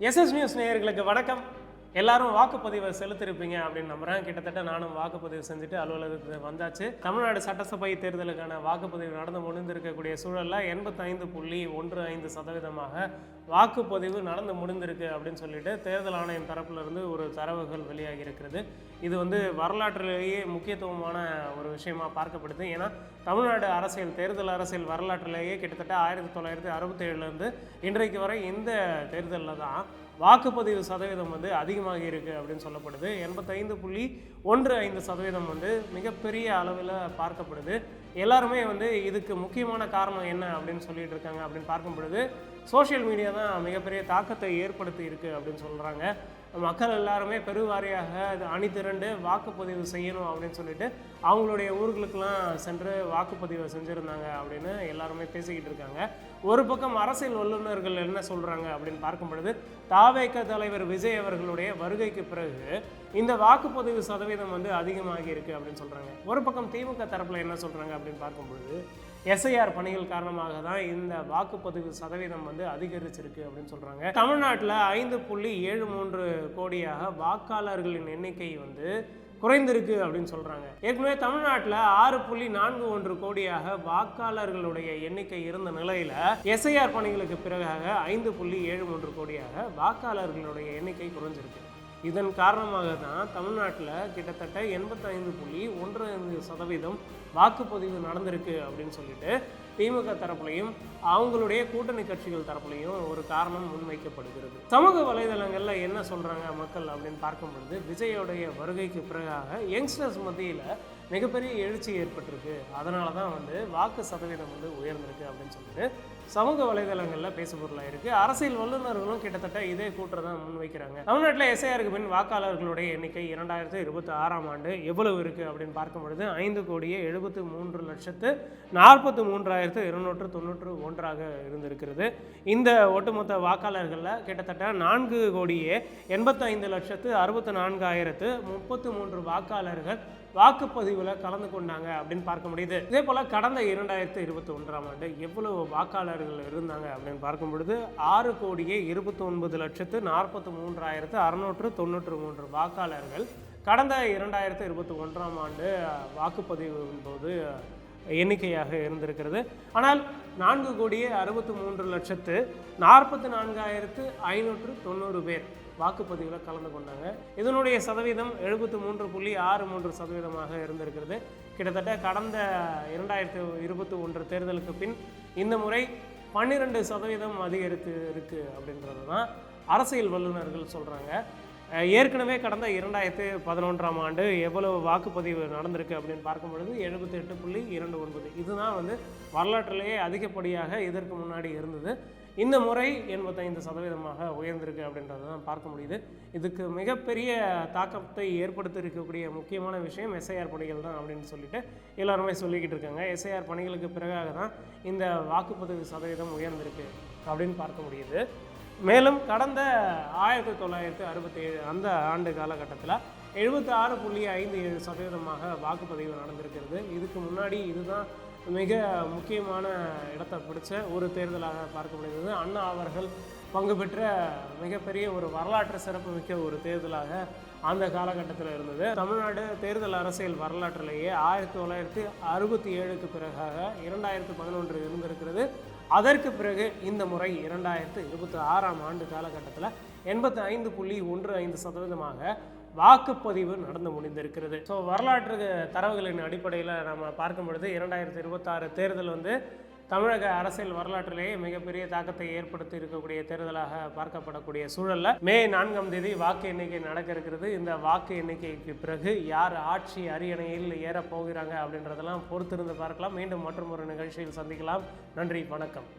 SS news நேயர்களுக்கு வணக்கம். எல்லாரும் வாக்குப்பதிவை செலுத்திருப்பீங்க அப்படின்னு நம்புறேன். கிட்டத்தட்ட நானும் வாக்குப்பதிவு செஞ்சுட்டு அலுவலகத்துக்கு வந்தாச்சு. தமிழ்நாடு சட்டசபை தேர்தலுக்கான வாக்குப்பதிவு நடந்து முடிந்திருக்கக்கூடிய சூழலில் 85.15% வாக்குப்பதிவு நடந்து முடிந்திருக்கு அப்படின்னு சொல்லிட்டு தேர்தல் ஆணையம் தரப்பிலிருந்து ஒரு தரவுகள் வெளியாகி இருக்கிறது. இது வரலாற்றிலேயே முக்கியத்துவமான ஒரு விஷயமா பார்க்கப்படுது. ஏன்னா தமிழ்நாடு அரசியல் தேர்தல் அரசியல் வரலாற்றிலேயே கிட்டத்தட்ட 1967 இன்றைக்கு வரை இந்த தேர்தலில் தான் வாக்குப்பதிவு சதவீதம் அதிகமாக இருக்குது அப்படின்னு சொல்லப்படுது. 85.15% மிகப்பெரிய அளவில் பார்க்கப்படுது. எல்லாருமே இதுக்கு முக்கியமான காரணம் என்ன அப்படின்னு சொல்லிட்டு இருக்காங்க அப்படின்னு பார்க்கும் பொழுது சோஷியல் மீடியா தான் மிகப்பெரிய தாக்கத்தை ஏற்படுத்தி இருக்குது அப்படின்னு சொல்கிறாங்க. மக்கள் எல்லாருமே பெருவாரியாக அணி திரண்டு வாக்குப்பதிவு செய்யணும் அப்படின்னு சொல்லிட்டு அவங்களுடைய ஊர்களுக்கெல்லாம் சென்று வாக்குப்பதிவை செஞ்சுருந்தாங்க அப்படின்னு எல்லாருமே பேசிக்கிட்டு இருக்காங்க. ஒரு பக்கம் அரசியல் வல்லுநர்கள் என்ன சொல்கிறாங்க அப்படின்னு பார்க்கும் பொழுது தாவேக தலைவர் விஜய் அவர்களுடைய வருகைக்கு பிறகு இந்த வாக்குப்பதிவு சதவீதம் அதிகமாகி இருக்குது அப்படின்னு சொல்கிறாங்க. ஒரு பக்கம் திமுக தரப்பில் என்ன சொல்கிறாங்க அப்படின்னு பார்க்கும் பொழுது எஸ்ஐஆர் பணிகள் காரணமாக தான் இந்த வாக்குப்பதிவு சதவீதம் அதிகரிச்சிருக்கு அப்படின்னு சொல்கிறாங்க. தமிழ்நாட்டில் 5.73 கோடியாக வாக்காளர்களின் எண்ணிக்கை குறைந்திருக்கு அப்படின்னு சொல்கிறாங்க. ஏற்கனவே தமிழ்நாட்டில் 6.41 கோடியாக வாக்காளர்களுடைய எண்ணிக்கை இருந்த நிலையில் எஸ்ஐஆர் பணிகளுக்கு பிறகாக 5.73 கோடியாக வாக்காளர்களுடைய எண்ணிக்கை குறைஞ்சிருக்கு. இதன் காரணமாக தான் தமிழ்நாட்டில் கிட்டத்தட்ட 85.15% வாக்குப்பதிவு நடந்திருக்கு அப்படின்னு சொல்லிட்டு திமுக தரப்புலையும் அவங்களுடைய கூட்டணி கட்சிகள் தரப்புலையும் ஒரு காரணம் முன்வைக்கப்படுகிறது. சமூக வலைதளங்களில் என்ன சொல்கிறாங்க மக்கள் அப்படின்னு பார்க்கும்பொழுது விஜயோடைய வருகைக்கு பிறகாக யங்ஸ்டர்ஸ் மத்தியில் மிகப்பெரிய எழுச்சி ஏற்பட்டிருக்கு, அதனால தான் வாக்கு சதவீதம் உயர்ந்திருக்கு அப்படின்னு சொல்லிட்டு சமூக வலைதளங்களில் பேசுபொருளாக இருக்குது. அரசியல் வல்லுநர்களும் கிட்டத்தட்ட இதே கூற்றை தான் முன்வைக்கிறாங்க. தமிழ்நாட்டில் எஸ்ஐஆருக்கு பின் வாக்காளர்களுடைய எண்ணிக்கை 2026 எவ்வளவு இருக்குது அப்படின்னு பார்க்கும் பொழுது 5,73,43,291 இருந்திருக்கிறது. இந்த ஒட்டுமொத்த வாக்காளர்களில் கிட்டத்தட்ட 4,85,64,033 வாக்காளர்கள் வாக்குப்பதிவில் கலந்து கொண்டாங்க அப்படின்னு பார்க்க முடியுது. இதே போல் கடந்த 2021 எவ்வளவு வாக்காளர்கள் இருந்தாங்க அப்படின்னு பார்க்கும் பொழுது 6,29,43,693 வாக்காளர்கள் கடந்த 2021 வாக்குப்பதிவின் போது எண்ணிக்கையாக இருந்திருக்கிறது. ஆனால் 4,63,44,590 பேர் வாக்குப்பதிவில் கலந்து கொண்டாங்க. இதனுடைய சதவீதம் 73.63% இருந்திருக்கிறது. கிட்டத்தட்ட கடந்த 2021 தேர்தலுக்கு பின் இந்த முறை 12% அதிகரித்து இருக்குது அப்படின்றது தான் அரசியல் வல்லுநர்கள் சொல்கிறாங்க. ஏற்கனவே கடந்த 2011 எவ்வளவு வாக்குப்பதிவு நடந்திருக்கு அப்படின்னு பார்க்கும் பொழுது 78.29. இதுதான் வரலாற்றிலேயே அதிகப்படியாக இதற்கு முன்னாடி இருந்தது. இந்த முறை 85% உயர்ந்திருக்கு அப்படின்றது தான் பார்க்க முடியுது. இதுக்கு மிகப்பெரிய தாக்கத்தை ஏற்படுத்தி இருக்கக்கூடிய முக்கியமான விஷயம் எஸ்ஐஆர் பணிகள் தான் அப்படின்னு சொல்லிட்டு எல்லாருமே சொல்லிக்கிட்டு இருக்காங்க. எஸ்ஐஆர் பணிகளுக்கு பிறகாக தான் இந்த வாக்குப்பதிவு சதவீதம் உயர்ந்திருக்கு அப்படின்னு பார்க்க முடியுது. மேலும் கடந்த 1967 அந்த ஆண்டு காலகட்டத்தில் 76.57% வாக்குப்பதிவு நடந்திருக்கிறது. இதுக்கு முன்னாடி இதுதான் மிக முக்கியமான இடத்தை பிடிச்ச ஒரு தேர்தலாக பார்க்க முடிகிறது. அண்ணா அவர்கள் பங்கு பெற்ற மிகப்பெரிய ஒரு வரலாற்று சிறப்பு மிக்க ஒரு தேர்தலாக அந்த காலகட்டத்தில் இருந்தது. தமிழ்நாடு தேர்தல் அரசியல் வரலாற்றிலேயே 1967க்கு பிறகாக 2011 இருந்திருக்கிறது. அதற்கு பிறகு இந்த முறை 2026 காலகட்டத்தில் 85.15% வாக்குப்பதிவு நடந்து முடிந்திருக்கிறது. ஸோ வரலாற்று தரவுகளின் அடிப்படையில் நம்ம பார்க்கும் பொழுது 2026 தேர்தல் தமிழக அரசியல் வரலாற்றிலேயே மிகப்பெரிய தாக்கத்தை ஏற்படுத்தி இருக்கக்கூடிய தேர்தலாக பார்க்கப்படக்கூடிய சூழலில் மே 4 வாக்கு எண்ணிக்கை நடக்க இருக்கிறது. இந்த வாக்கு எண்ணிக்கைக்கு பிறகு யார் ஆட்சி அரியணையில் ஏறப் போகிறாங்க அப்படின்றதெல்லாம் பொறுத்திருந்து பார்க்கலாம். மீண்டும் மற்றும் ஒரு நிகழ்ச்சியில் சந்திக்கலாம். நன்றி, வணக்கம்.